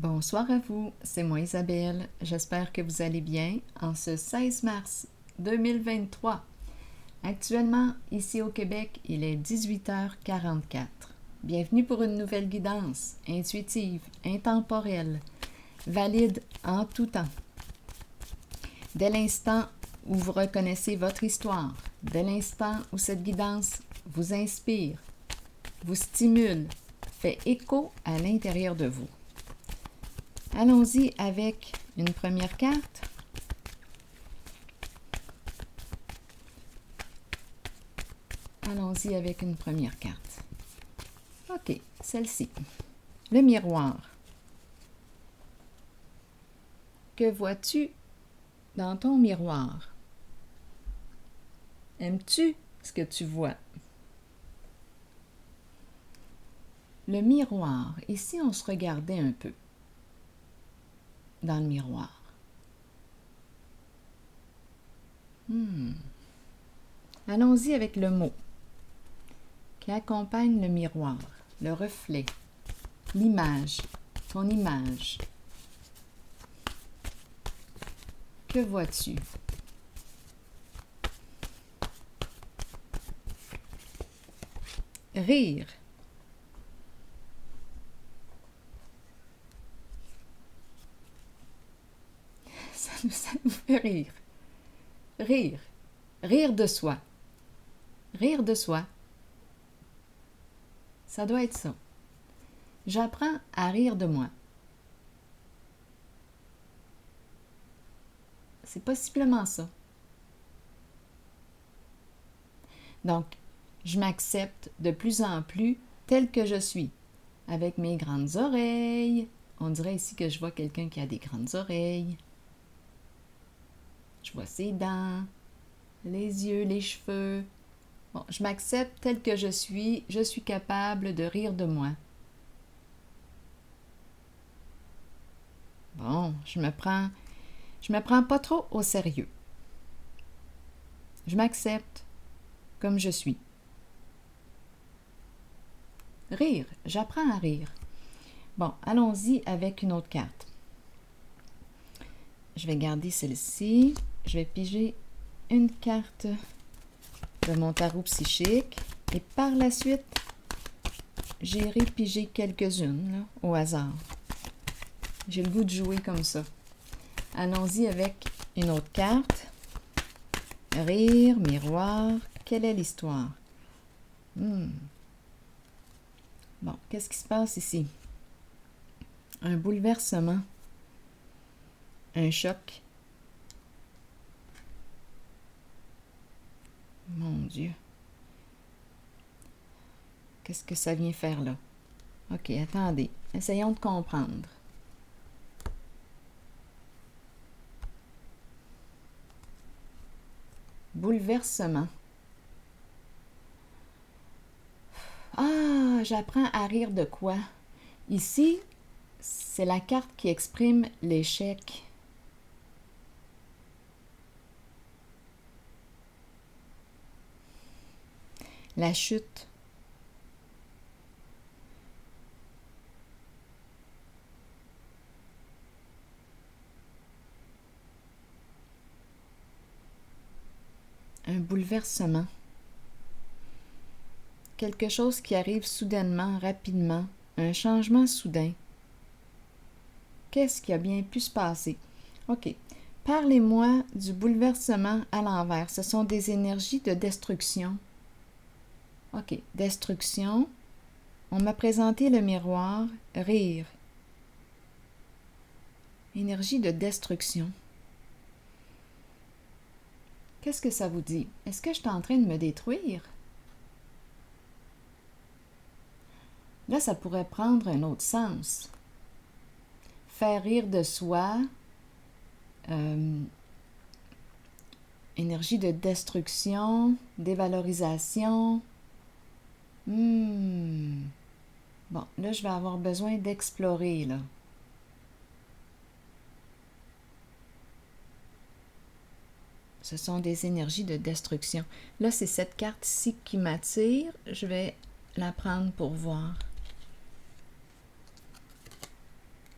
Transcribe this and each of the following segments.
Bonsoir à vous, c'est moi Isabelle. J'espère que vous allez bien en ce 16 mars 2023. Actuellement, ici au Québec, il est 18h44. Bienvenue pour une nouvelle guidance, intuitive, intemporelle, valide en tout temps. Dès l'instant où vous reconnaissez votre histoire, dès l'instant où cette guidance vous inspire, vous stimule, fait écho à l'intérieur de vous. Allons-y avec une première carte. Allons-y avec une première carte. OK, celle-ci. Le miroir. Que vois-tu dans ton miroir? Aimes-tu ce que tu vois? Le miroir. Ici, on se regardait un peu dans le miroir. Allons-y avec le mot qui accompagne le miroir, le reflet, l'image, ton image. Que vois-tu? Rire. Ça nous fait rire. Rire. Rire de soi. Rire de soi. Ça doit être ça. J'apprends à rire de moi. C'est possiblement ça. Donc, je m'accepte de plus en plus tel que je suis, avec mes grandes oreilles. On dirait ici que je vois quelqu'un qui a des grandes oreilles. Je vois ses dents, les yeux, les cheveux. Bon, je m'accepte tel que je suis capable de rire de moi. Bon, je me prends pas trop au sérieux. Je m'accepte comme je suis. Rire, j'apprends à rire. Bon, allons-y avec une autre carte. Je vais garder celle-ci. Je vais piger une carte de mon tarot psychique et par la suite, j'irai piger quelques-unes là, au hasard. J'ai le goût de jouer comme ça. Allons-y avec une autre carte. Rire, miroir, quelle est l'histoire? Bon, qu'est-ce qui se passe ici? Un bouleversement. Un choc. Mon Dieu. Qu'est-ce que ça vient faire là? OK, attendez. Essayons de comprendre. Bouleversement. Ah, j'apprends à rire de quoi? Ici, c'est la carte qui exprime l'échec. La chute. Un bouleversement. Quelque chose qui arrive soudainement, rapidement, un changement soudain. Qu'est-ce qui a bien pu se passer? OK. Parlez-moi du bouleversement à l'envers. Ce sont des énergies de destruction. OK. Destruction. On m'a présenté le miroir. Rire. Énergie de destruction. Qu'est-ce que ça vous dit? Est-ce que je suis en train de me détruire? Là, ça pourrait prendre un autre sens. Faire rire de soi, énergie de destruction, dévalorisation. Bon, là, je vais avoir besoin d'explorer, là. Ce sont des énergies de destruction. Là, c'est cette carte-ci qui m'attire. Je vais la prendre pour voir.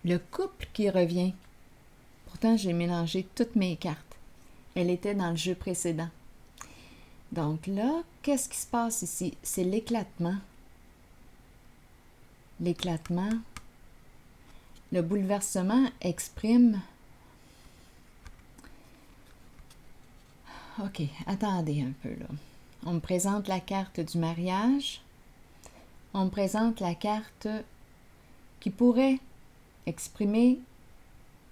Le couple qui revient. Pourtant, j'ai mélangé toutes mes cartes. Elle était dans le jeu précédent. Donc là, qu'est-ce qui se passe ici? C'est l'éclatement. L'éclatement. Le bouleversement exprime... OK, attendez un peu là. On me présente la carte du mariage. On me présente la carte qui pourrait exprimer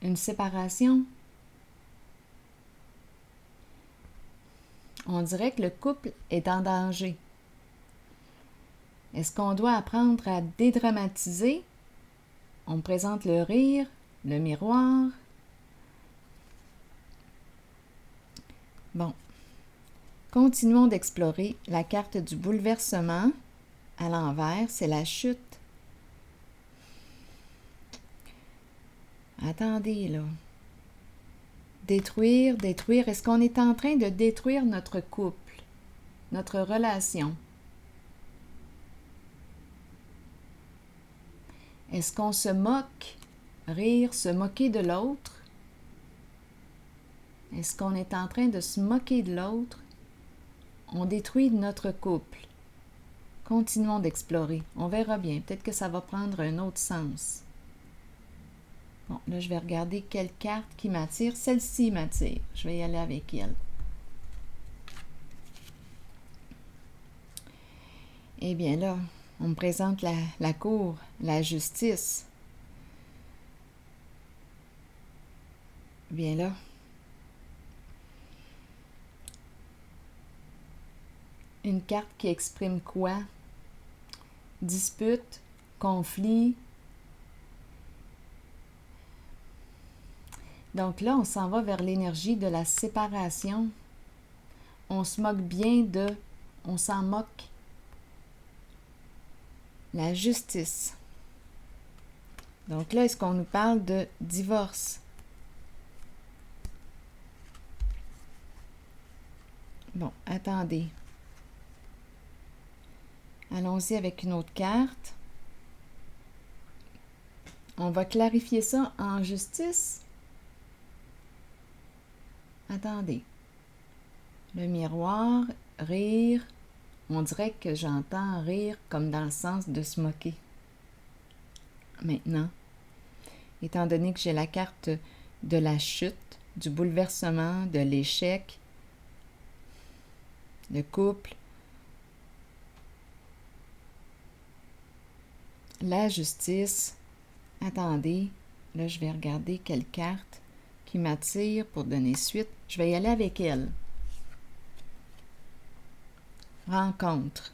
une séparation. On dirait que le couple est en danger. Est-ce qu'on doit apprendre à dédramatiser? On me présente le rire, le miroir. Bon. Continuons d'explorer la carte du bouleversement. À l'envers, c'est la chute. Attendez, là. Détruire, détruire. Est-ce qu'on est en train de détruire notre couple, notre relation? Est-ce qu'on se moque? Rire, se moquer de l'autre? Est-ce qu'on est en train de se moquer de l'autre? On détruit notre couple. Continuons d'explorer. On verra bien. Peut-être que ça va prendre un autre sens. Bon, là, je vais regarder quelle carte qui m'attire. Celle-ci m'attire. Je vais y aller avec elle. Eh bien là, on me présente la cour, la justice. Bien là. Une carte qui exprime quoi? Dispute, conflit. Donc là, on s'en va vers l'énergie de la séparation. On se moque bien de... On s'en moque. La justice. Donc là, est-ce qu'on nous parle de divorce? Bon, attendez. Allons-y avec une autre carte. On va clarifier ça en justice. Attendez. Le miroir, rire. On dirait que j'entends rire comme dans le sens de se moquer. Maintenant, étant donné que j'ai la carte de la chute, du bouleversement, de l'échec, le couple, la justice. Attendez, là je vais regarder quelle carte qui m'attire pour donner suite. Je vais y aller avec elle. Rencontre.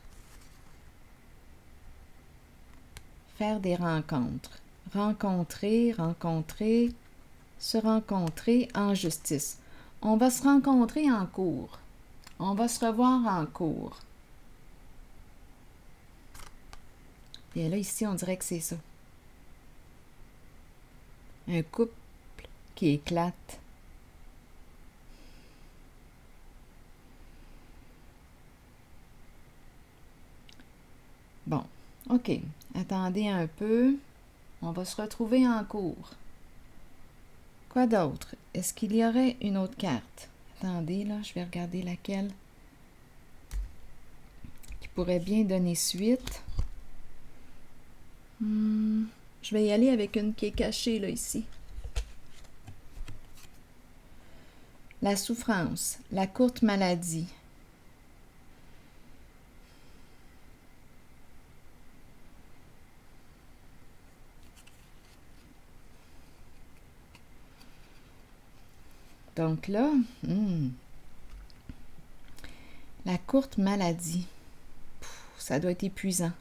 Faire des rencontres. Rencontrer, rencontrer, se rencontrer en justice. On va se rencontrer en cours. On va se revoir en cours. Et là, ici, on dirait que c'est ça. Un couple qui éclate. Bon, OK. Attendez un peu. On va se retrouver en cours. Quoi d'autre? Est-ce qu'il y aurait une autre carte? Attendez, là, je vais regarder laquelle qui pourrait bien donner suite. Je vais y aller avec une qui est cachée, là, ici. La souffrance, la courte maladie. Donc là, la courte maladie, ça doit être épuisant.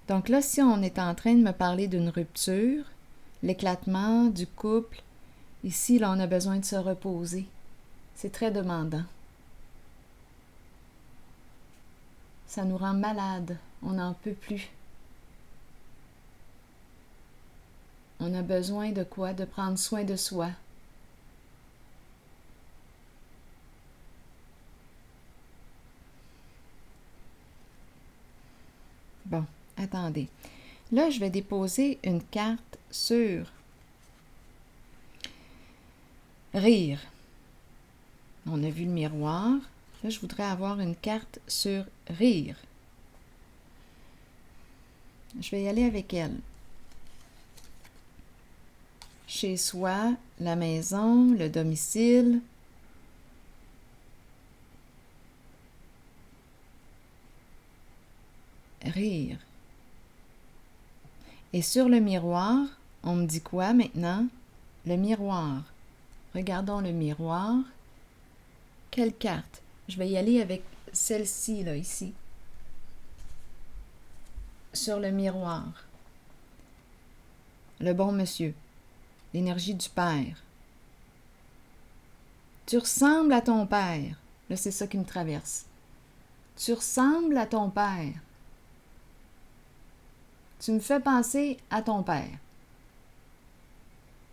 Donc là, si on est en train de me parler d'une rupture, l'éclatement du couple, ici, là, on a besoin de se reposer. C'est très demandant. Ça nous rend malades. On n'en peut plus. On a besoin de quoi? De prendre soin de soi. Bon, attendez. Là, je vais déposer une carte sur Rire. On a vu le miroir. Là, je voudrais avoir une carte sur rire. Je vais y aller avec elle. Chez soi, la maison, le domicile. Rire. Et sur le miroir, on me dit quoi maintenant? Le miroir. Regardons le miroir. Quelle carte? Je vais y aller avec celle-ci, là, ici. Sur le miroir. Le bon monsieur. L'énergie du père. Tu ressembles à ton père. Là, c'est ça qui me traverse. Tu ressembles à ton père. Tu me fais penser à ton père.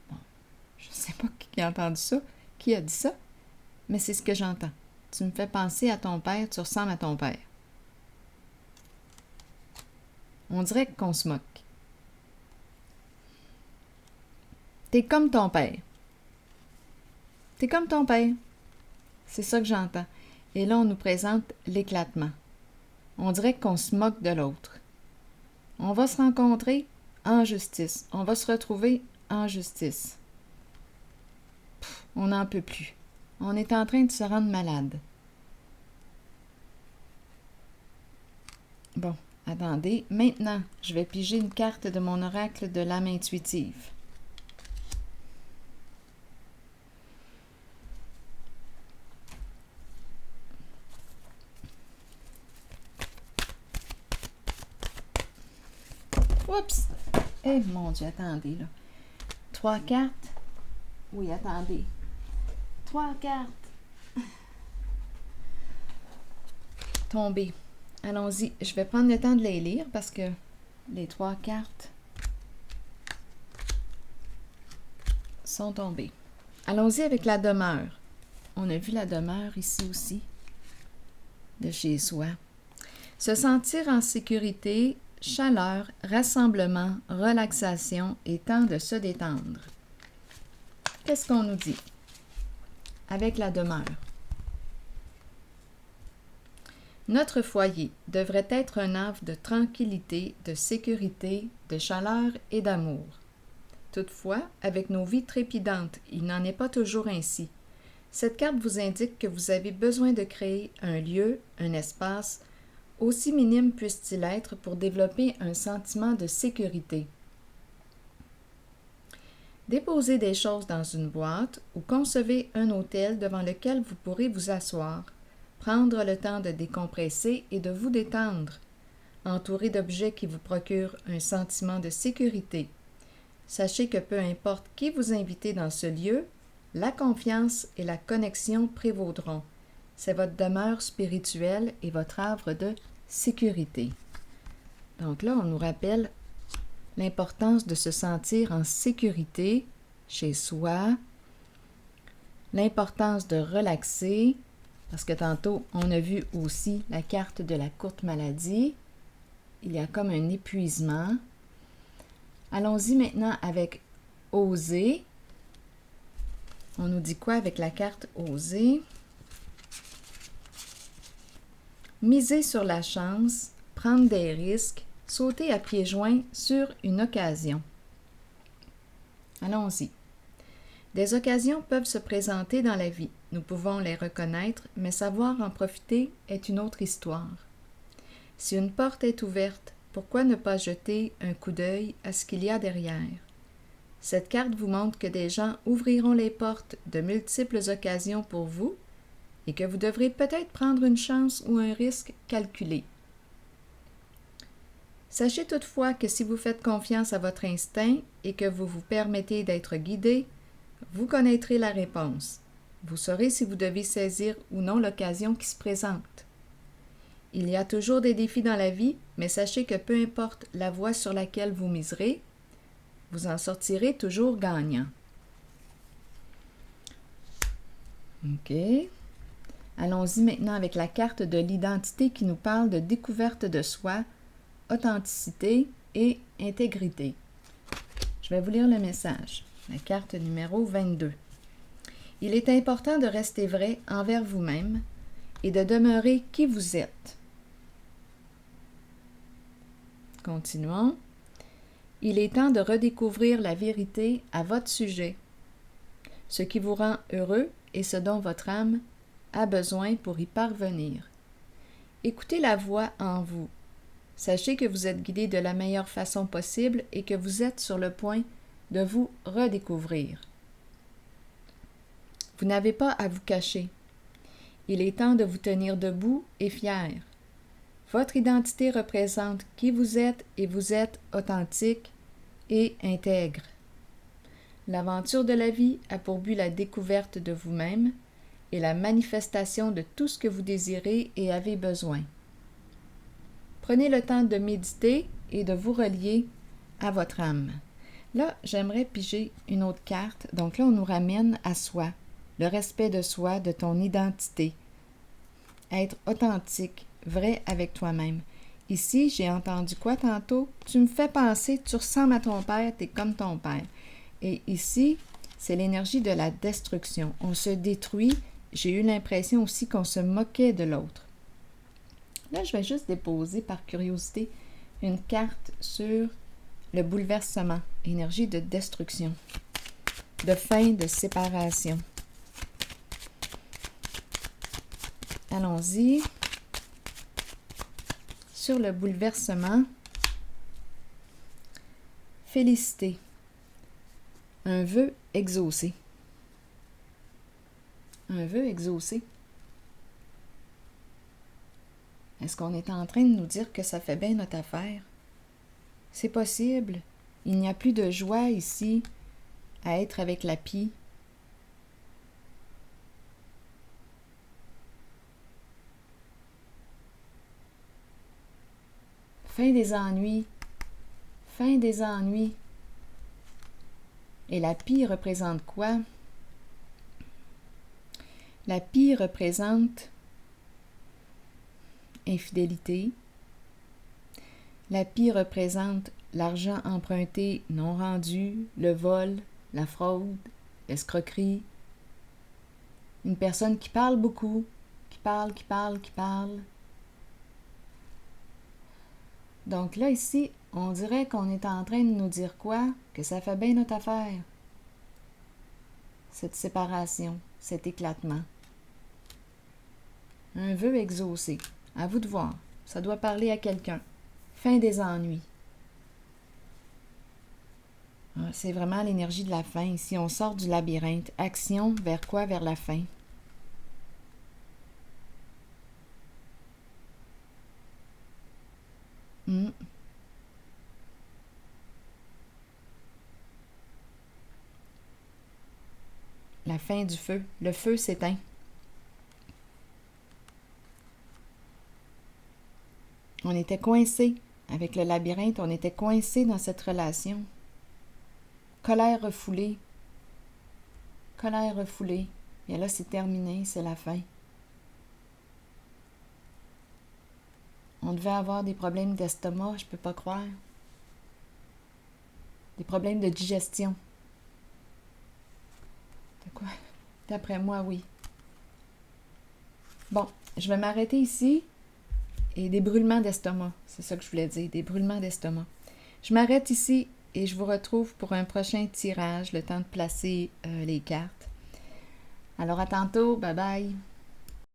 Bon, je ne sais pas qui a entendu ça, qui a dit ça, mais c'est ce que j'entends. Tu me fais penser à ton père, tu ressembles à ton père. On dirait qu'on se moque. T'es comme ton père. T'es comme ton père. C'est ça que j'entends. Et là, on nous présente l'éclatement. On dirait qu'on se moque de l'autre. On va se rencontrer en justice. On va se retrouver en justice. On n'en peut plus. On est en train de se rendre malade. Bon, attendez. Maintenant, je vais piger une carte de mon oracle de l'âme intuitive. Oups! Eh mon Dieu, attendez, là. 3 cartes. Oui, attendez. 3 cartes. Tombées. Allons-y. Je vais prendre le temps de les lire parce que les 3 cartes sont tombées. Allons-y avec la demeure. On a vu la demeure ici aussi, de chez soi. Se sentir en sécurité, chaleur, rassemblement, relaxation et temps de se détendre. Qu'est-ce qu'on nous dit avec la demeure? Notre foyer devrait être un havre de tranquillité, de sécurité, de chaleur et d'amour. Toutefois, avec nos vies trépidantes, il n'en est pas toujours ainsi. Cette carte vous indique que vous avez besoin de créer un lieu, un espace, aussi minime puisse-t-il être, pour développer un sentiment de sécurité. Déposez des choses dans une boîte ou concevez un hôtel devant lequel vous pourrez vous asseoir, prendre le temps de décompresser et de vous détendre, entouré d'objets qui vous procurent un sentiment de sécurité. Sachez que peu importe qui vous invitez dans ce lieu, la confiance et la connexion prévaudront. C'est votre demeure spirituelle et votre havre de sécurité. Donc là, on nous rappelle l'importance de se sentir en sécurité chez soi, l'importance de relaxer, parce que tantôt, on a vu aussi la carte de la courte maladie. Il y a comme un épuisement. Allons-y maintenant avec oser. On nous dit quoi avec la carte oser? Miser sur la chance, prendre des risques, sauter à pieds joints sur une occasion. Allons-y. Des occasions peuvent se présenter dans la vie. Nous pouvons les reconnaître, mais savoir en profiter est une autre histoire. Si une porte est ouverte, pourquoi ne pas jeter un coup d'œil à ce qu'il y a derrière? Cette carte vous montre que des gens ouvriront les portes de multiples occasions pour vous et que vous devrez peut-être prendre une chance ou un risque calculé. Sachez toutefois que si vous faites confiance à votre instinct et que vous vous permettez d'être guidé, vous connaîtrez la réponse. Vous saurez si vous devez saisir ou non l'occasion qui se présente. Il y a toujours des défis dans la vie, mais sachez que peu importe la voie sur laquelle vous miserez, vous en sortirez toujours gagnant. OK. Allons-y maintenant avec la carte de l'identité qui nous parle de découverte de soi, authenticité et intégrité. Je vais vous lire le message. La carte numéro 22. Il est important de rester vrai envers vous-même et de demeurer qui vous êtes. Continuons. Il est temps de redécouvrir la vérité à votre sujet, ce qui vous rend heureux et ce dont votre âme a besoin pour y parvenir. Écoutez la voix en vous. Sachez que vous êtes guidé de la meilleure façon possible et que vous êtes sur le point de vous redécouvrir. Vous n'avez pas à vous cacher. Il est temps de vous tenir debout et fier. Votre identité représente qui vous êtes et vous êtes authentique et intègre. L'aventure de la vie a pour but la découverte de vous-même et la manifestation de tout ce que vous désirez et avez besoin. Prenez le temps de méditer et de vous relier à votre âme. Là, j'aimerais piger une autre carte. Donc là, on nous ramène à soi, le respect de soi, de ton identité. Être authentique, vrai avec toi-même. Ici, j'ai entendu quoi tantôt? Tu me fais penser, tu ressembles à ton père, tu es comme ton père. Et ici, c'est l'énergie de la destruction. On se détruit. J'ai eu l'impression aussi qu'on se moquait de l'autre. Là, je vais juste déposer par curiosité une carte sur le bouleversement, énergie de destruction, de fin, de séparation. Allons-y. Sur le bouleversement, félicité, un vœu exaucé. Un vœu exaucé. Est-ce qu'on est en train de nous dire que ça fait bien notre affaire? C'est possible. Il n'y a plus de joie ici à être avec la pie. Fin des ennuis. Fin des ennuis. Et la pie représente quoi? La pie représente infidélité. La pie représente l'argent emprunté non rendu, le vol, la fraude, l'escroquerie. Une personne qui parle beaucoup, qui parle. Donc là, ici, on dirait qu'on est en train de nous dire quoi? Que ça fait bien notre affaire. Cette séparation, cet éclatement. Un vœu exaucé. À vous de voir. Ça doit parler à quelqu'un. Fin des ennuis. C'est vraiment l'énergie de la fin. Ici, on sort du labyrinthe. Action, vers quoi? Vers la fin. La fin du feu. Le feu s'éteint. On était coincés avec le labyrinthe, on était coincés dans cette relation. Colère refoulée. Colère refoulée. Et là, c'est terminé, c'est la fin. On devait avoir des problèmes d'estomac, je peux pas croire. Des problèmes de digestion. De quoi? D'après moi, oui. Bon, je vais m'arrêter ici. Et des brûlements d'estomac, c'est ça que je voulais dire, des brûlements d'estomac. Je m'arrête ici et je vous retrouve pour un prochain tirage, le temps de placer les cartes. Alors à tantôt, bye bye!